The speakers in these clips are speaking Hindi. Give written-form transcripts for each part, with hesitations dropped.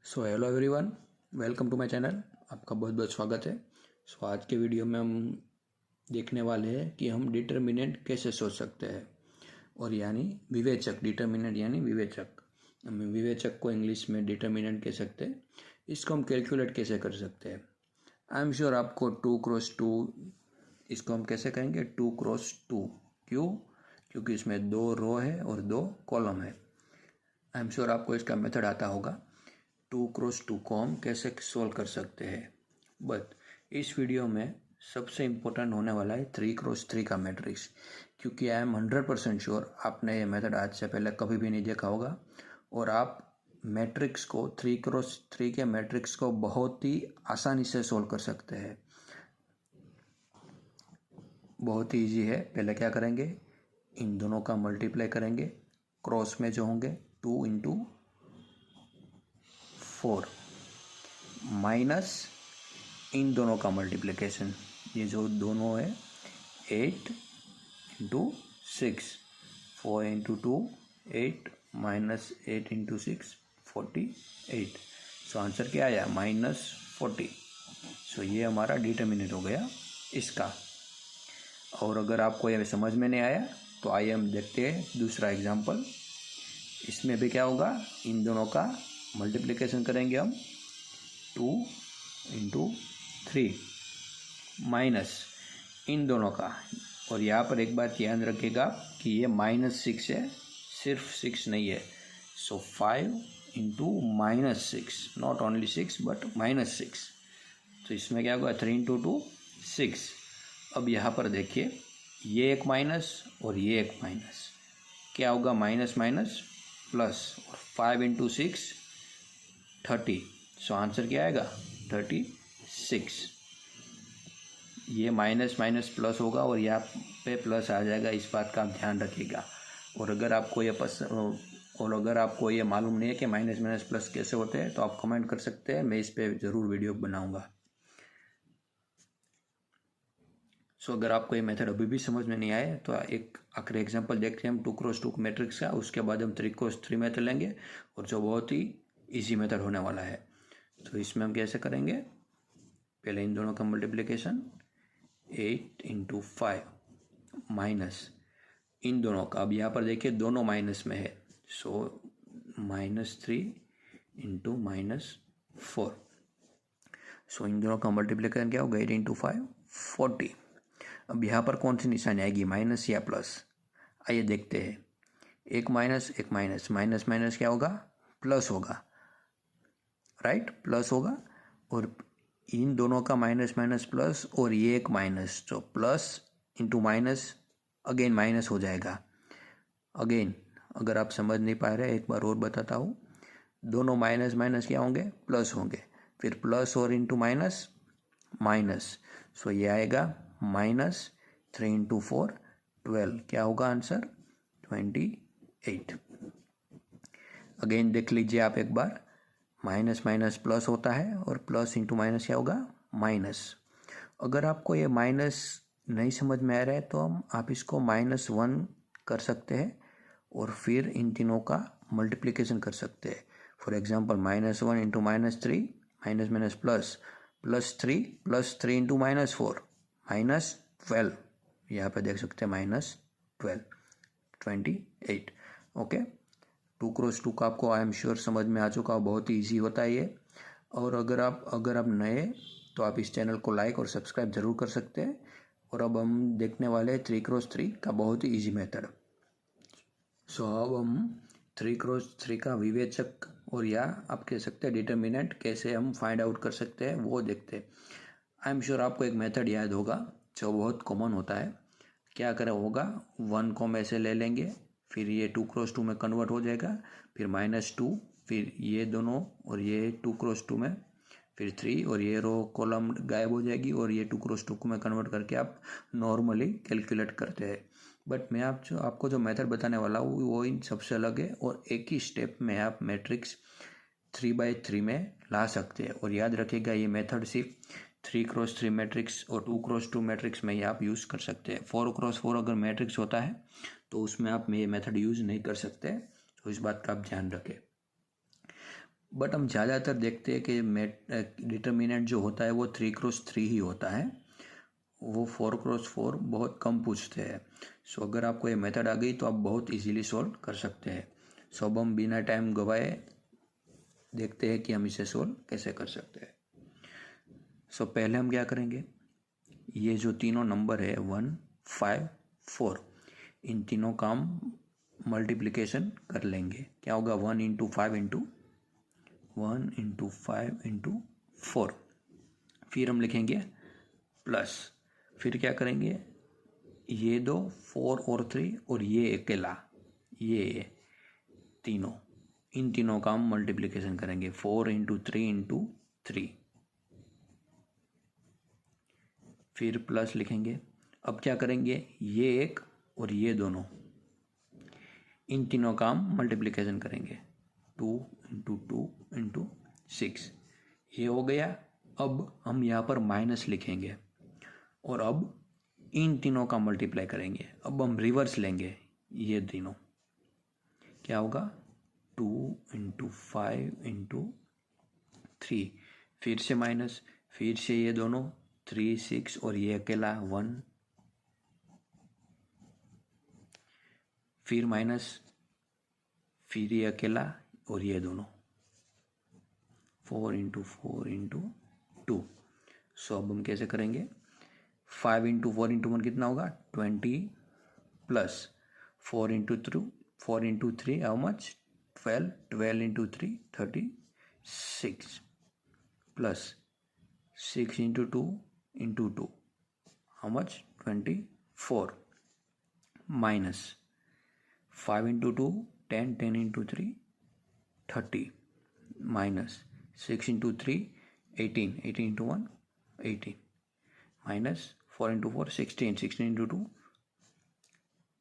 So hello everyone, welcome to my channel. आपका बहुत बहुत स्वागत है। आज के वीडियो में हम देखने वाले हैं कि हम डिटर्मिनेंट कैसे सोच सकते हैं, और यानी विवेचक। डिटर्मिनेंट यानी विवेचक। हम विवेचक को इंग्लिश में डिटर्मिनेंट कह सकते हैं। इसको हम कैलकुलेट कैसे कर सकते हैं। आई एम श्योर आपको 2x2 इसको हम कैसे कहेंगे 2x2। क्यों? क्योंकि इसमें 2 रो है और 2 कॉलम है। आई एम श्योर आपको इसका मेथड आता होगा। 2x2 को हम कैसे सोल्व कर सकते हैं। बट इस वीडियो में सबसे इम्पोर्टेंट होने वाला है 3x3 का मैट्रिक्स, क्योंकि आई एम 100% श्योर आपने ये मेथड आज से पहले कभी भी नहीं देखा होगा और आप मैट्रिक्स को 3x3 के मैट्रिक्स को बहुत ही आसानी से सोल्व कर सकते हैं। बहुत ही ईजी है। पहले क्या करेंगे, इन दोनों का मल्टीप्लाई करेंगे। क्रॉस में जो होंगे 2 × 4 माइनस इन दोनों का मल्टीप्लिकेशन। ये जो दोनों है 8 × 6, 4 × 2 8 माइनस 8 × 6 48। सो आंसर क्या आया -40। सो ये हमारा डिटर्मिनेंट हो गया इसका। और अगर आपको ये समझ में नहीं आया तो आइए हम देखते हैं दूसरा एग्जाम्पल। इसमें भी क्या होगा, इन दोनों का मल्टीप्लिकेशन करेंगे हम 2 × 3 माइनस इन दोनों का। और यहाँ पर एक बात ध्यान रखिएगा कि ये -6 है, सिर्फ 6 नहीं है। सो 5 × -6, नॉट ओनली 6 बट -6। तो इसमें क्या होगा 3 × 2 6। अब यहाँ पर देखिए, ये एक माइनस और ये एक माइनस, क्या होगा माइनस माइनस प्लस, और 5 × 6 30। सो आंसर क्या आएगा 36। ये माइनस माइनस प्लस होगा और यहाँ पे प्लस आ जाएगा, इस बात का आप ध्यान रखिएगा। और अगर आपको ये मालूम नहीं है कि माइनस माइनस प्लस कैसे होते हैं तो आप कमेंट कर सकते हैं, मैं इस पर ज़रूर वीडियो बनाऊंगा। सो अगर आपको ये मेथड अभी भी समझ में नहीं आए तो एक आखिरी एग्जांपल देखते हैं हम 2x2 मैट्रिक्स का। उसके बाद हम 3x3 मेथड लेंगे और जो बहुत ही इजी मेथड होने वाला है। तो इसमें हम कैसे करेंगे, पहले इन दोनों का मल्टीप्लिकेशन 8 × 5 माइनस इन दोनों का। अब यहाँ पर देखिए दोनों माइनस में है, सो -3 × -4। सो इन दोनों का मल्टीप्लिकेशन क्या होगा 8 × 5 40। अब यहाँ पर कौन सी निशानी आएगी, माइनस या प्लस? आइए देखते हैं। एक माइनस माइनस माइनस क्या होगा, प्लस होगा, राइट, प्लस होगा। और इन दोनों का माइनस माइनस प्लस, और ये एक माइनस, तो plus into minus again minus हो जाएगा। अगेन अगर आप समझ नहीं पा रहे एक बार और बताता हूँ, दोनों माइनस माइनस क्या होंगे, प्लस होंगे, फिर प्लस और इंटू माइनस माइनस। सो ये आएगा -3 × 4 12। क्या होगा आंसर 28। अगेन देख लीजिए आप एक बार, माइनस माइनस प्लस होता है और प्लस इंटू माइनस क्या होगा माइनस। अगर आपको ये माइनस नहीं समझ में आ रहा है तो आप इसको -1 कर सकते हैं और फिर इन तीनों का मल्टीप्लिकेशन कर सकते हैं। For example -1 × -3 minus minus plus, +3 +3 × -4 -12। यहाँ पे देख सकते हैं -12 28। ओके, 2x2 का आपको आई एम श्योर समझ में आ चुका, बहुत ही ईजी होता है ये। और अगर आप नए तो आप इस चैनल को लाइक और सब्सक्राइब ज़रूर कर सकते हैं। और अब हम देखने वाले हैं 3x3 का बहुत ही ईजी मेथड। सो अब हम 3x3 का विवेचक, और या आप कह सकते हैं डिटर्मिनेंट, कैसे हम फाइंड आउट कर सकते हैं वो देखते हैं। आई एम श्योर आपको एक मेथड याद होगा जो बहुत कॉमन होता है। क्या करें होगा, 1 को हम ऐसे ले लेंगे, फिर ये 2x2 में कन्वर्ट हो जाएगा, फिर -2, फिर ये दोनों और ये 2x2 में, फिर 3, और ये रो कॉलम गायब हो जाएगी, और ये 2x2 में कन्वर्ट करके आप नॉर्मली कैलकुलेट करते हैं। बट मैं आपको जो मेथड बताने वाला हूँ वो इन सबसे अलग है, और एक ही स्टेप में आप मैट्रिक्स 3x3 में ला सकते हैं। और याद रखिएगा ये मेथड सिर्फ 3x3 मैट्रिक्स और 2x2 मैट्रिक्स में ही आप यूज़ कर सकते हैं। 4x4 अगर मैट्रिक्स होता है तो उसमें आप ये मेथड यूज़ नहीं कर सकते, तो इस बात का आप ध्यान रखें। बट हम ज़्यादातर देखते हैं कि डिटर्मिनेंट जो होता है वो 3x3 ही होता है, वो 4x4 बहुत कम पूछते हैं। सो अगर आपको ये मेथड आ गई तो आप बहुत इजीली सॉल्व कर सकते हैं। सो अब हम बिना टाइम गवाए देखते हैं कि हम इसे सॉल्व कैसे कर सकते हैं। सो पहले हम क्या करेंगे, ये जो तीनों नंबर है 1, 5, 4, इन तीनों का हम मल्टीप्लिकेशन कर लेंगे। क्या होगा, 1 × 5 × 1 × 5 × 4। फिर हम लिखेंगे प्लस, फिर क्या करेंगे, ये दो 4 और 3 और ये अकेला, ये तीनों, इन तीनों का हम मल्टीप्लिकेशन करेंगे 4 × 3 × 3। फिर प्लस लिखेंगे। अब क्या करेंगे, ये एक और ये दोनों, इन तीनों का हम मल्टीप्लिकेशन करेंगे 2 × 2 × 6। ये हो गया। अब हम यहाँ पर माइनस लिखेंगे और अब इन तीनों का मल्टीप्लाई करेंगे। अब हम रिवर्स लेंगे, ये तीनों क्या होगा, 2 × 5 × 3, फिर से माइनस, फिर से ये दोनों 3, 6 और ये अकेला 1, फिर माइनस, फिर ये अकेला और ये दोनों 4 × 4 × 2। सो अब हम कैसे करेंगे, 5 × 4 × 1 कितना होगा, 20, plus 4 × 3 how much, 12, 12 × 3 36, plus 6 × 2 × 2 how much, 24, minus 5 × 2 10, 10 × 3 30, minus 6 × 3 18, 18 × 1 18, minus 4 × 4 16, 16 × 2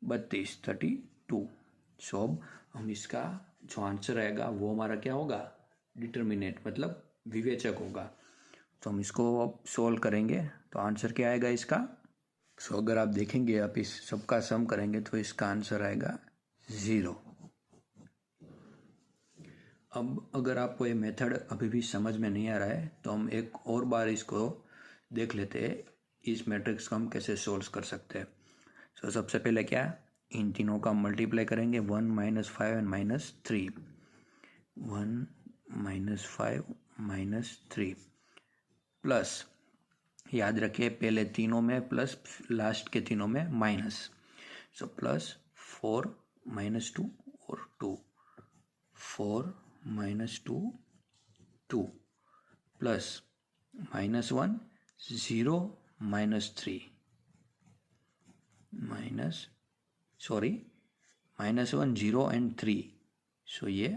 32, 32। सो अब हम इसका जो आंसर आएगा वो हमारा क्या होगा, डिटर्मिनेंट मतलब विवेचक होगा। तो हम इसको अब सोल्व करेंगे तो आंसर क्या आएगा इसका। सो अगर आप देखेंगे, आप इस सबका सम करेंगे तो इसका आंसर आएगा 0। अब अगर आपको ये मेथड अभी भी समझ में नहीं आ रहा है तो हम एक और बार इसको देख लेते हैं, इस मैट्रिक्स को हम कैसे सोल्व कर सकते हैं। सो सबसे पहले क्या, इन तीनों का मल्टीप्लाई करेंगे 1 - 5 एंड -3, 1 - 5 - 3, प्लस, याद रखिए पहले तीनों में प्लस, लास्ट के तीनों में माइनस। सो प्लस 4 - 2 और 2, 4 - 2 2, प्लस -1 0 -3 -1 0 एंड 3। सो ये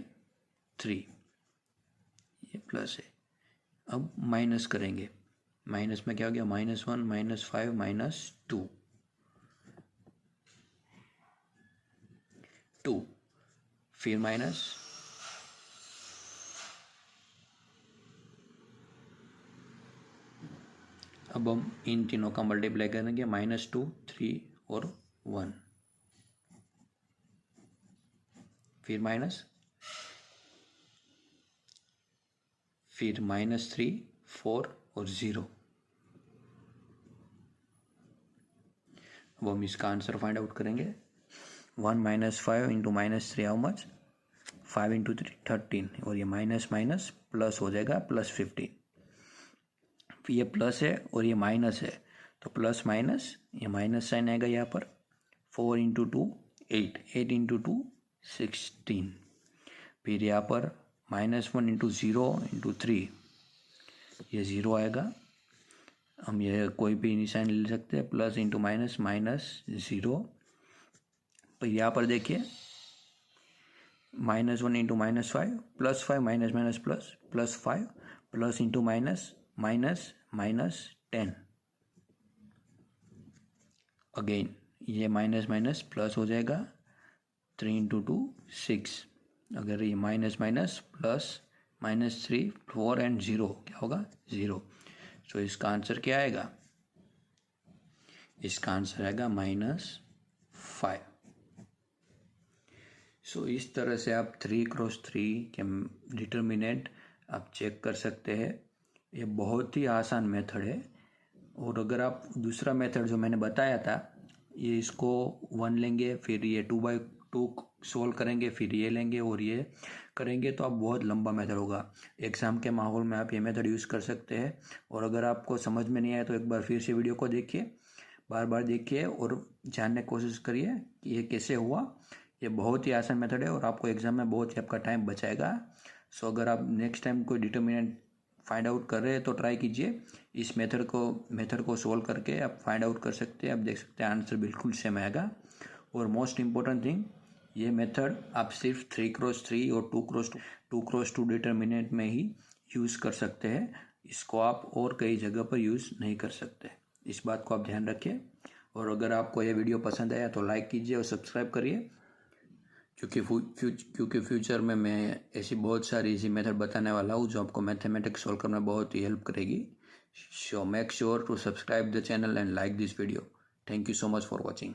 3, ये प्लस है। अब माइनस करेंगे, माइनस में क्या हो गया, -1 -5 -2 2, फिर माइनस, अब हम इन तीनों का मल्टीप्लाई करेंगे -2 3 और 1, फिर माइनस, फिर -3 4 और 0। अब हम इसका आंसर फाइंड आउट करेंगे। 1 - 5 × -3 हाउ मच, 5 × 3 13, और ये माइनस माइनस प्लस हो जाएगा +15। ये प्लस है और ये माइनस है तो प्लस माइनस ये माइनस साइन आएगा यहाँ पर। 4 × 2 8, 8 × 2 16, फिर यहाँ पर -1 × 0 × 3, ये 0 आएगा। हम ये कोई भी निशान ले सकते हैं, प्लस इंटू माइनस, -0। तो यहाँ पर देखिए -1 × -5 +5 minus plus +5 plus into minus -10। Again ये माइनस प्लस हो जाएगा, 3 × 2 6। अगर ये माइनस प्लस -3 4 एंड 0 क्या होगा, 0। सो इसका आंसर क्या आएगा, इसका आंसर आएगा -5। सो इस तरह से आप 3x3 के डिटर्मिनेंट आप चेक कर सकते हैं। ये बहुत ही आसान मेथड है। और अगर आप दूसरा मेथड जो मैंने बताया था, ये इसको 1 लेंगे, फिर ये 2/2 सोल्व करेंगे, फिर ये लेंगे और ये करेंगे, तो आप बहुत लंबा मेथड होगा। एग्ज़ाम के माहौल में आप ये मेथड यूज़ कर सकते हैं। और अगर आपको समझ में नहीं आया तो एक बार फिर से वीडियो को देखिए, बार बार देखिए और जानने की कोशिश करिए कि ये कैसे हुआ। ये बहुत ही आसान मेथड है और आपको एग्ज़ाम में बहुत ही आपका टाइम बचाएगा। सो अगर आप नेक्स्ट टाइम कोई डिटर्मिनेंट फाइंड आउट कर रहे हैं तो ट्राई कीजिए। इस मेथड को सोल्व करके आप फाइंड आउट कर सकते हैं। आप देख सकते हैं आंसर बिल्कुल सेम आएगा। और मोस्ट इम्पोर्टेंट थिंग, ये मेथड आप सिर्फ 3x3 और 2x2 डिटर्मिनेंट में ही यूज़ कर सकते हैं। इसको आप और कई जगह पर यूज़ नहीं कर सकते। इस बात को आप ध्यान रखिए। और अगर आपको यह वीडियो पसंद आया तो लाइक कीजिए और सब्सक्राइब करिए, क्योंकि फ्यूचर में मैं ऐसी बहुत सारी इजी मेथड बताने वाला हूँ जो आपको मैथमेटिक्स सॉल्व करने में बहुत ही हेल्प करेगी। So make sure to subscribe the channel and like this video. Thank you so much for watching.